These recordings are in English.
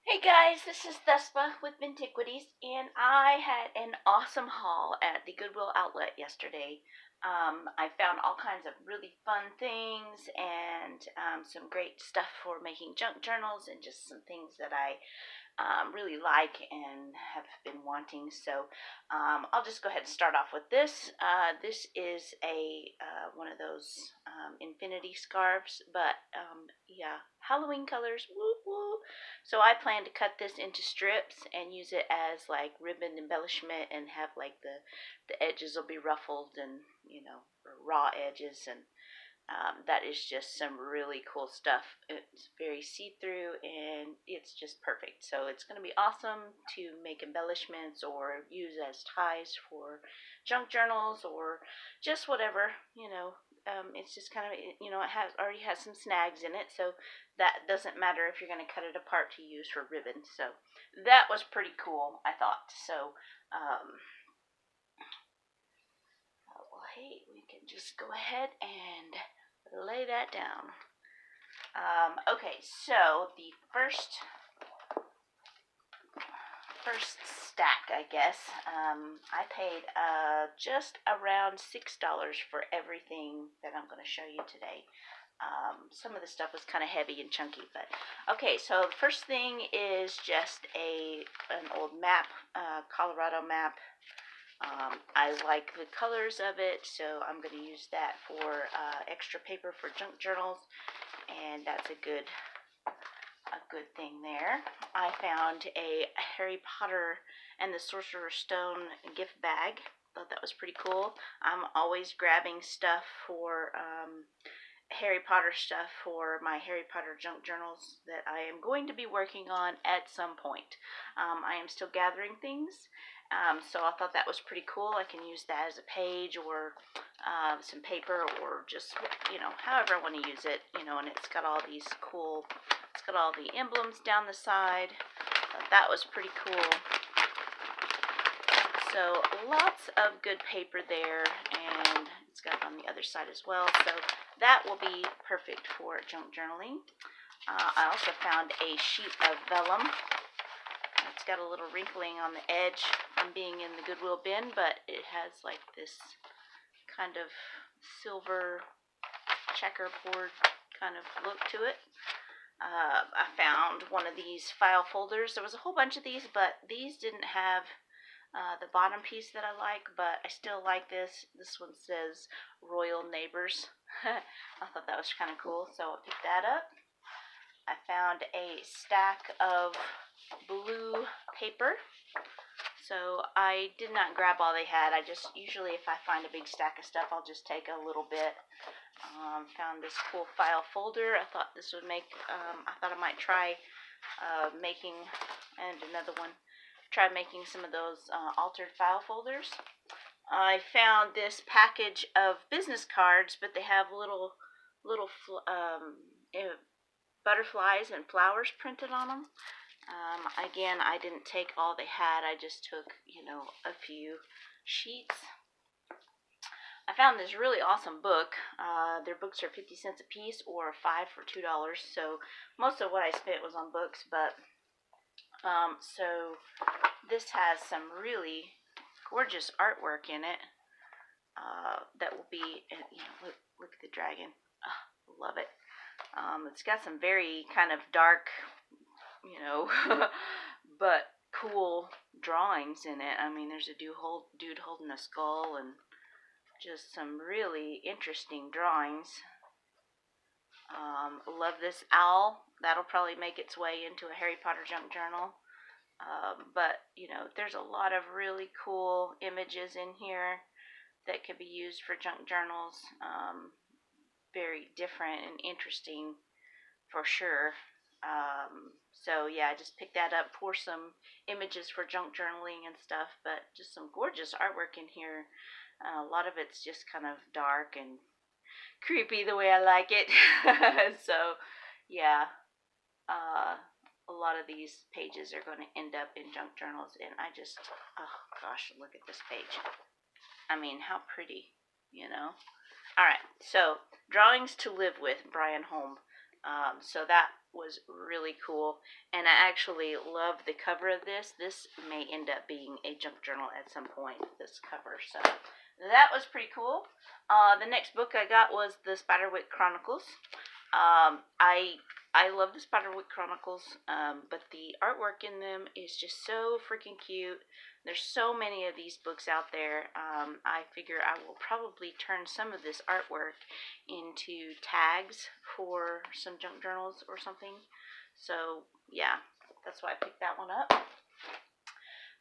Hey guys, this is Thespa with Vintiquities, and I had an awesome haul at the Goodwill outlet yesterday. I found all kinds of really fun things and some great stuff for making junk journals and just some things that I really like and have been wanting. So I'll just go ahead and start off with this. This is a one of those infinity scarves, but yeah, Halloween colors. Woo woo! So I plan to cut this into strips and use it as like ribbon embellishment and have like the edges will be ruffled and raw edges and that is just some really cool stuff. It's very see-through and it's just perfect. So it's going to be awesome to make embellishments or use as ties for junk journals or just whatever. It's just kind of it already has some snags in it, so that doesn't matter if you're going to cut it apart to use for ribbon. So that was pretty cool, I thought. So well, hey, we can just go ahead and lay that down. Okay, so the first stack, I guess, I paid just around $6 for everything that I'm going to show you today. Some of the stuff was kind of heavy and chunky, but okay. So the first thing is just an old map, Colorado map. I like the colors of it, so I'm going to use that for extra paper for junk journals, and that's a good thing there. I found a Harry Potter and the Sorcerer's Stone gift bag. Thought that was pretty cool. I'm always grabbing stuff for Harry Potter stuff for my Harry Potter junk journals that I am going to be working on at some point. I am still gathering things, so I thought that was pretty cool. I can use that as a page or some paper or just, however I want to use it, and it's got all these cool, it's got all the emblems down the side. That was pretty cool. So lots of good paper there, and it's got it on the other side as well. So that will be perfect for junk journaling. I also found a sheet of vellum. It's got a little wrinkling on the edge from being in the Goodwill bin, but it has like this kind of silver checkerboard kind of look to it. I found one of these file folders. There was a whole bunch of these, but these didn't have the bottom piece that I like, but I still like this. This one says Royal Neighbors. I thought that was kind of cool, so I picked that up. I found a stack of blue paper. So I did not grab all they had. I just, usually if I find a big stack of stuff, I'll just take a little bit. Found this cool file folder. I thought this would make, I thought I might try making, and another one, try making some of those altered file folders. I found this package of business cards, but they have little butterflies and flowers printed on them. Again, I didn't take all they had. I just took, a few sheets. I found this really awesome book. Their books are 50 cents a piece or 5 for $2. So most of what I spent was on books, but so this has some really gorgeous artwork in it. That will be, look at the dragon. Oh, love it. It's got some very kind of dark, but cool drawings in it. I mean, there's a dude holding a skull and just some really interesting drawings. Love this owl. That'll probably make its way into a Harry Potter junk journal. But, there's a lot of really cool images in here that could be used for junk journals. Very different and interesting for sure. So yeah, I just picked that up for some images for junk journaling and stuff, but just some gorgeous artwork in here. A lot of it's just kind of dark and creepy the way I like it. So yeah, a lot of these pages are going to end up in junk journals, and I just, oh gosh, look at this page. I mean, how pretty, Alright, so Drawings to Live With, Brian Holm. So that was really cool, and I actually love the cover of this. This may end up being a junk journal at some point, this cover, so that was pretty cool. The next book I got was the Spiderwick Chronicles. I love the Spiderwick Chronicles, but the artwork in them is just so freaking cute. There's so many of these books out there. I figure I will probably turn some of this artwork into tags for some junk journals or something. So, yeah, that's why I picked that one up.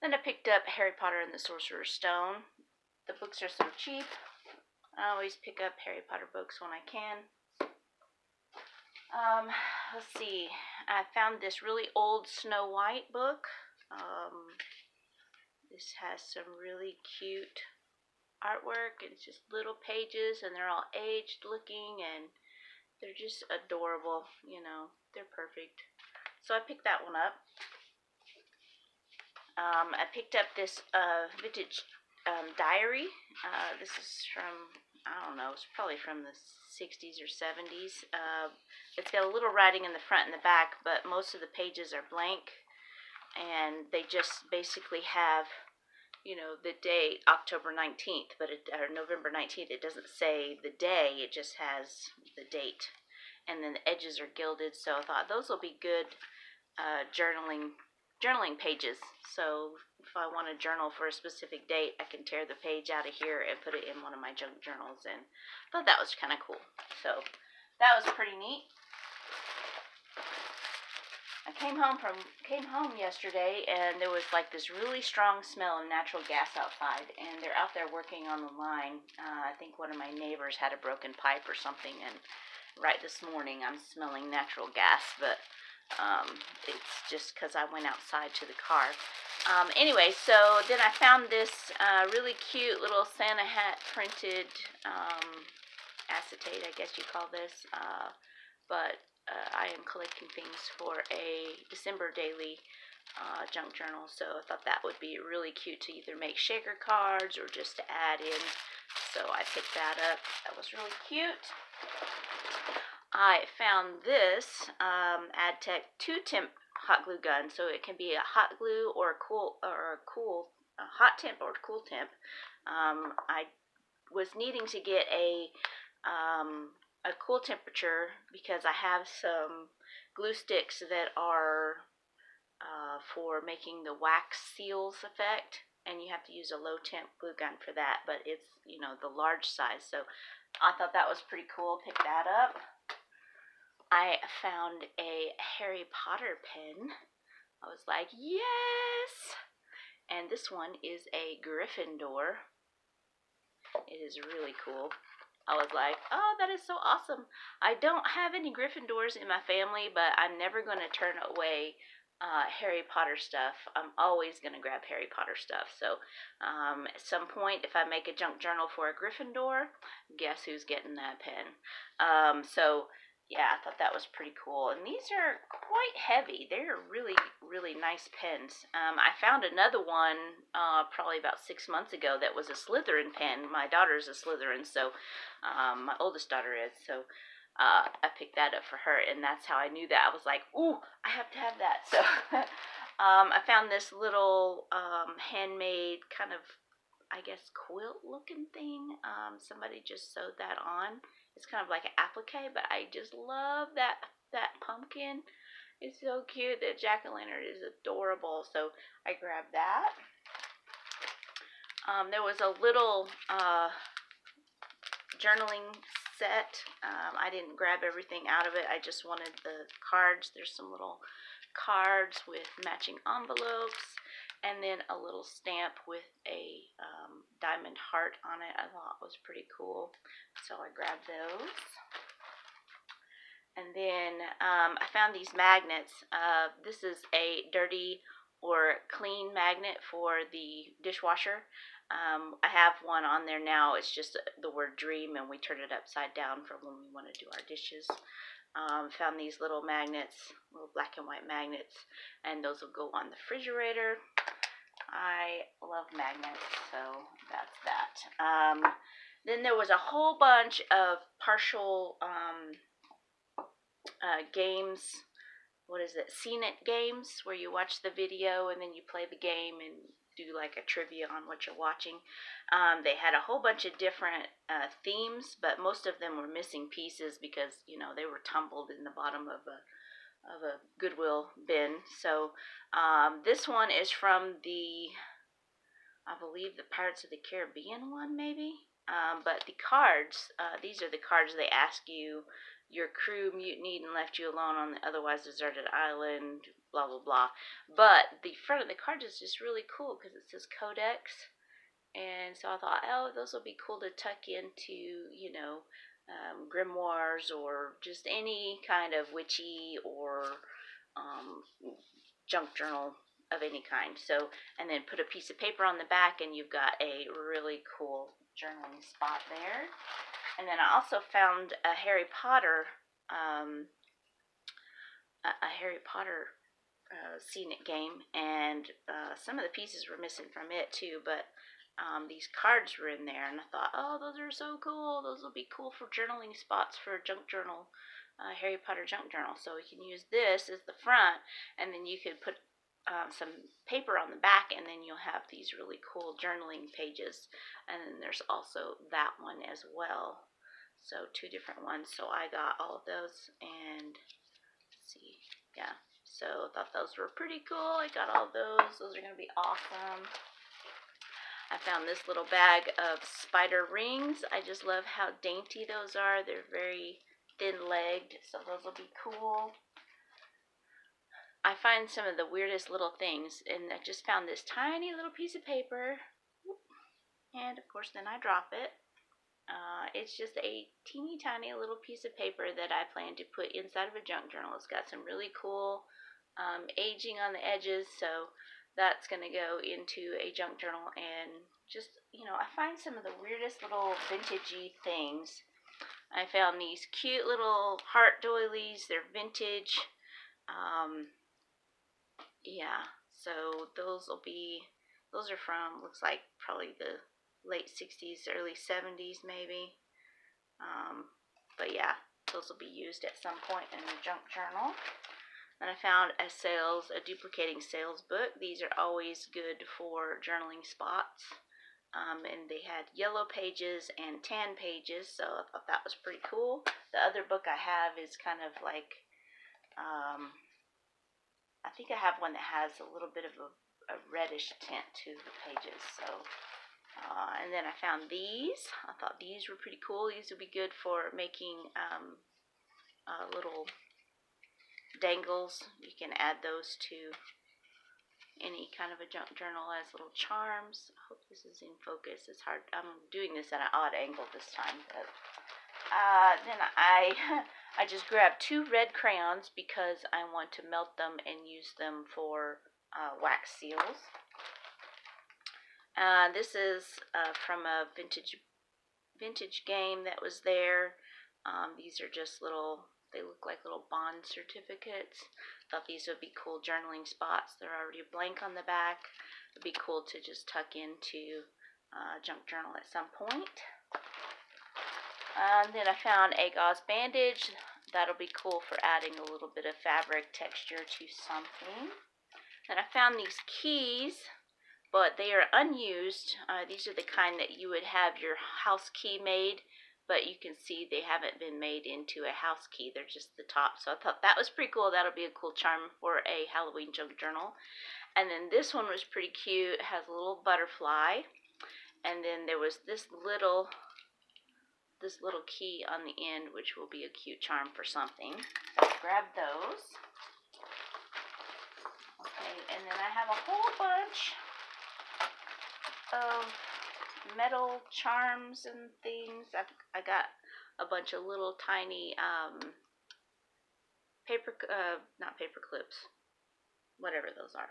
Then I picked up Harry Potter and the Sorcerer's Stone. The books are so cheap. I always pick up Harry Potter books when I can. Let's see. I found this really old Snow White book. This has some really cute artwork. It's just little pages, and they're all aged looking, and they're just adorable. You know, they're perfect. So I picked that one up. I picked up this vintage diary. This is from, I don't know, it's probably from the 60s or 70s. It's got a little writing in the front and the back, but most of the pages are blank, and they just basically have, you know, the date October 19th, but or November 19th. It doesn't say the day, it just has the date, and then the edges are gilded. So I thought those will be good journaling pages. So if I want to journal for a specific date, I can tear the page out of here and put it in one of my junk journals, and I thought that was kind of cool. So that was pretty neat. I came home yesterday, and there was like this really strong smell of natural gas outside, and they're out there working on the line. I think one of my neighbors had a broken pipe or something, and right this morning I'm smelling natural gas, but it's just because I went outside to the car. Anyway, so then I found this really cute little Santa hat printed acetate, I guess you call this, but I am collecting things for a December daily junk journal, so I thought that would be really cute to either make shaker cards or just to add in, so I picked that up. That was really cute. I found this AdTech 2-temp hot glue gun, so it can be a hot glue or a hot temp or cool temp. I was needing to get a cool temperature because I have some glue sticks that are for making the wax seals effect, and you have to use a low temp glue gun for that, but it's, you know, the large size, so I thought that was pretty cool. Pick that up. I found a Harry Potter pen. I was like, yes! And this one is a Gryffindor. It is really cool. I was like, oh, that is so awesome. I don't have any Gryffindors in my family, but I'm never going to turn away Harry Potter stuff. I'm always going to grab Harry Potter stuff. So at some point, if I make a junk journal for a Gryffindor, guess who's getting that pen? So yeah, I thought that was pretty cool. And these are quite heavy. They're really, really nice pens. I found another one probably about 6 months ago that was a Slytherin pen. My daughter's a Slytherin, so my oldest daughter is. So I picked that up for her, and that's how I knew that. I was like, ooh, I have to have that. So I found this little handmade kind of, I guess, quilt-looking thing. Somebody just sewed that on. It's kind of like an applique, but I just love that pumpkin. It's so cute. The jack-o'-lantern is adorable, so I grabbed that. There was a little journaling set. I didn't grab everything out of it. I just wanted the cards. There's some little cards with matching envelopes, and then a little stamp with a diamond heart on it. I thought was pretty cool, so I grabbed those. And then I found these magnets. This is a dirty or clean magnet for the dishwasher. I have one on there now. It's just the word dream, and we turn it upside down for when we want to do our dishes. Found these little magnets, little black and white magnets, and those will go on the refrigerator. I love magnets, so that's that. Then there was a whole bunch of partial games what is it, Scene It games, where you watch the video and then you play the game and do like a trivia on what you're watching. They had a whole bunch of different themes, but most of them were missing pieces because, you know, they were tumbled in the bottom of a Goodwill bin. So this one is from I believe the Pirates of the Caribbean one, maybe. But the cards, these are the cards they ask you. Your crew mutinied and left you alone on the otherwise deserted island, blah, blah, blah. But the front of the card is just really cool because it says Codex. And so I thought, oh, those will be cool to tuck into, you know, grimoires or just any kind of witchy or um, junk journal of any kind. So, and then put a piece of paper on the back, and you've got a really cool journaling spot there. And then I also found a Harry Potter, Scene It game, and some of the pieces were missing from it too, but these cards were in there, and I thought, oh, those are so cool. Those will be cool for journaling spots for a junk journal, Harry Potter junk journal. So we can use this as the front, and then you could put some paper on the back, and then you'll have these really cool journaling pages. And then there's also that one as well. So 2 different ones. So I got all of those, and let's see, yeah. So I thought those were pretty cool. I got all those. Those are going to be awesome. I found this little bag of spider rings. I just love how dainty those are. They're very thin-legged, so those will be cool. I find some of the weirdest little things, and I just found this tiny little piece of paper, and of course then I drop it. It's just a teeny tiny little piece of paper that I plan to put inside of a junk journal. It's got some really cool aging on the edges, so that's going to go into a junk journal. And just, you know, I find some of the weirdest little vintagey things. I found these cute little heart doilies. They're vintage. Yeah, so those are from, looks like probably the late 60s, early 70s maybe. But yeah, those will be used at some point in the junk journal. And I found a duplicating sales book. These are always good for journaling spots. And they had yellow pages and tan pages, so I thought that was pretty cool. The other book I have is kind of like, I think I have one that has a little bit of a reddish tint to the pages. So, and then I found these. I thought these were pretty cool. These would be good for making little dangles. You can add those to any kind of a junk journal as little charms. I hope this is in focus. It's hard. I'm doing this at an odd angle this time. But then I just grabbed 2 red crayons because I want to melt them and use them for wax seals. This is from a vintage game that was there. These are just little, they look like little bond certificates. Thought these would be cool journaling spots. They're already blank on the back. It'd be cool to just tuck into junk journal at some point. Then I found a gauze bandage. That'll be cool for adding a little bit of fabric texture to something. Then I found these keys, but they are unused. These are the kind that you would have your house key made, but you can see they haven't been made into a house key. They're just the top. So I thought that was pretty cool. That'll be a cool charm for a Halloween junk journal. And then this one was pretty cute. It has a little butterfly. And then there was this little key on the end, which will be a cute charm for something. So grab those. Okay, and then I have a whole bunch of metal charms and things. I got a bunch of little tiny not paper clips, whatever those are.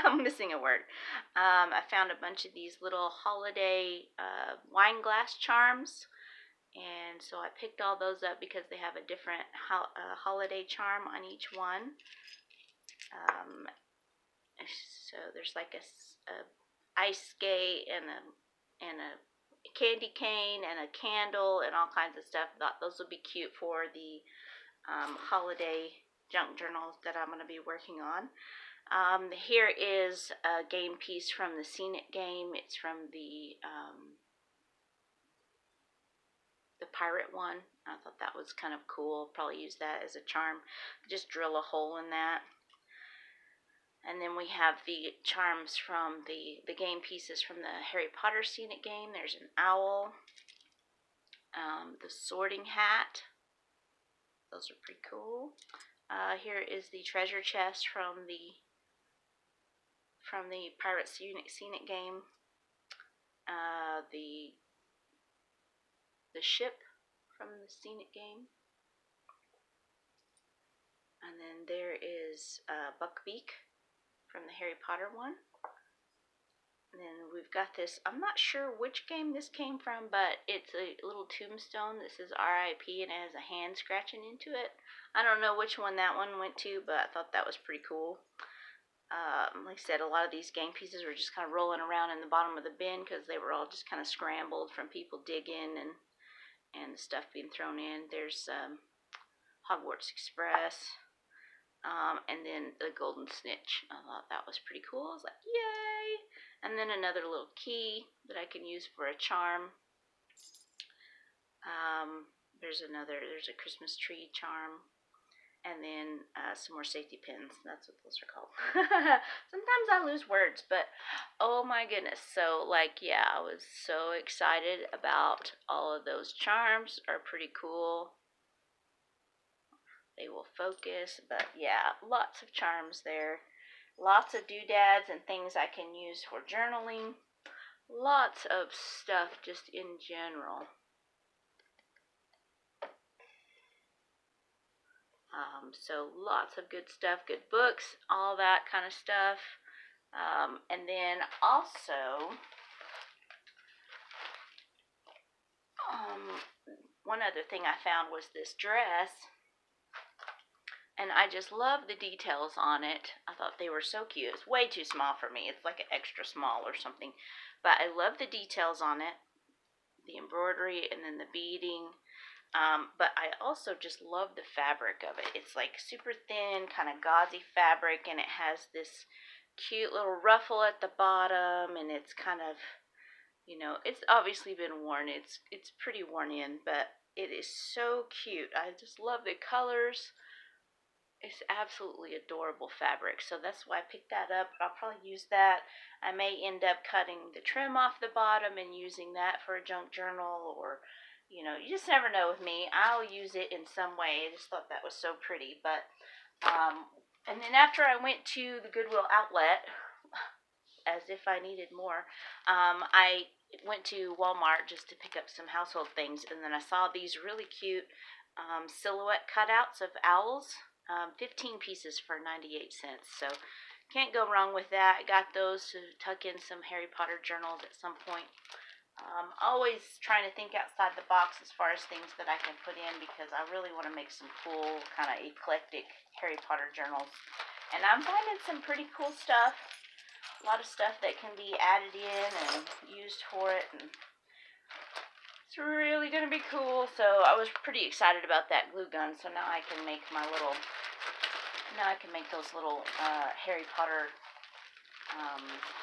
I'm missing a word. I found a bunch of these little holiday wine glass charms. And so I picked all those up because they have a different holiday charm on each one. So there's like a ice skate and a candy cane and a candle and all kinds of stuff. Thought those would be cute for the holiday junk journals that I'm going to be working on. Here is a game piece from the Scenic game. It's from the pirate one. I thought that was kind of cool. Probably use that as a charm. Just drill a hole in that. And then we have the charms from the game pieces from the Harry Potter Scenic game. There's an owl, the sorting hat. Those are pretty cool. Here is the treasure chest from the Pirate Scenic game. The ship from the Scenic game. And then there is Buckbeak from the Harry Potter one. And then we've got this, I'm not sure which game this came from, but it's a little tombstone that says RIP and it has a hand scratching into it. I don't know which one that one went to, but I thought that was pretty cool. Like I said, a lot of these game pieces were just kind of rolling around in the bottom of the bin because they were all just kind of scrambled from people digging and the stuff being thrown in. There's Hogwarts Express, and then the Golden Snitch. I thought that was pretty cool. I was like, yay! And then another little key that I can use for a charm. There's a Christmas tree charm. And then some more safety pins. That's what those are called. Sometimes I lose words, but oh my goodness. So, yeah, I was so excited about all of those charms. Are pretty cool. They will focus, but yeah, lots of charms there. Lots of doodads and things I can use for journaling. Lots of stuff just in general. So lots of good stuff, good books, all that kind of stuff. And then also, one other thing I found was this dress. And I just love the details on it. I thought they were so cute. It's way too small for me. It's like an extra small or something. But I love the details on it. The embroidery and then the beading. But I also just love the fabric of it. It's like super thin, kind of gauzy fabric, and it has this cute little ruffle at the bottom, and it's kind of, it's obviously been worn. It's pretty worn in, but it is so cute. I just love the colors. It's absolutely adorable fabric, so that's why I picked that up. I'll probably use that. I may end up cutting the trim off the bottom and using that for a junk journal, or you just never know with me. I'll use it in some way. I just thought that was so pretty. But and then after I went to the Goodwill outlet, as if I needed more, I went to Walmart just to pick up some household things, and then I saw these really cute silhouette cutouts of owls. 15 pieces for 98 cents. So can't go wrong with that. I got those to tuck in some Harry Potter journals at some point. Always trying to think outside the box as far as things that I can put in, because I really want to make some cool, kind of eclectic Harry Potter journals. And I'm finding some pretty cool stuff. A lot of stuff that can be added in and used for it. And it's really going to be cool. So I was pretty excited about that glue gun. So now I can make those little Harry Potter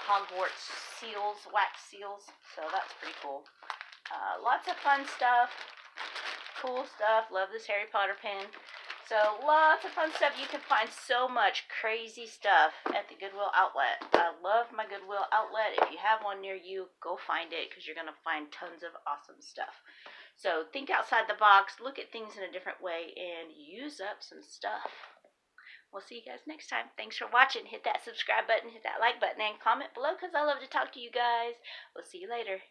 Hogwarts seals, wax seals. So that's pretty cool. Lots of fun stuff, cool stuff. Love this Harry Potter pen. So lots of fun stuff. You can find so much crazy stuff at the Goodwill outlet. I love my Goodwill outlet. If you have one near you, go find it, because you're going to find tons of awesome stuff. So think outside the box, look at things in a different way, and use up some stuff. We'll see you guys next time. Thanks for watching. Hit that subscribe button, hit that like button, and comment below, because I love to talk to you guys. We'll see you later.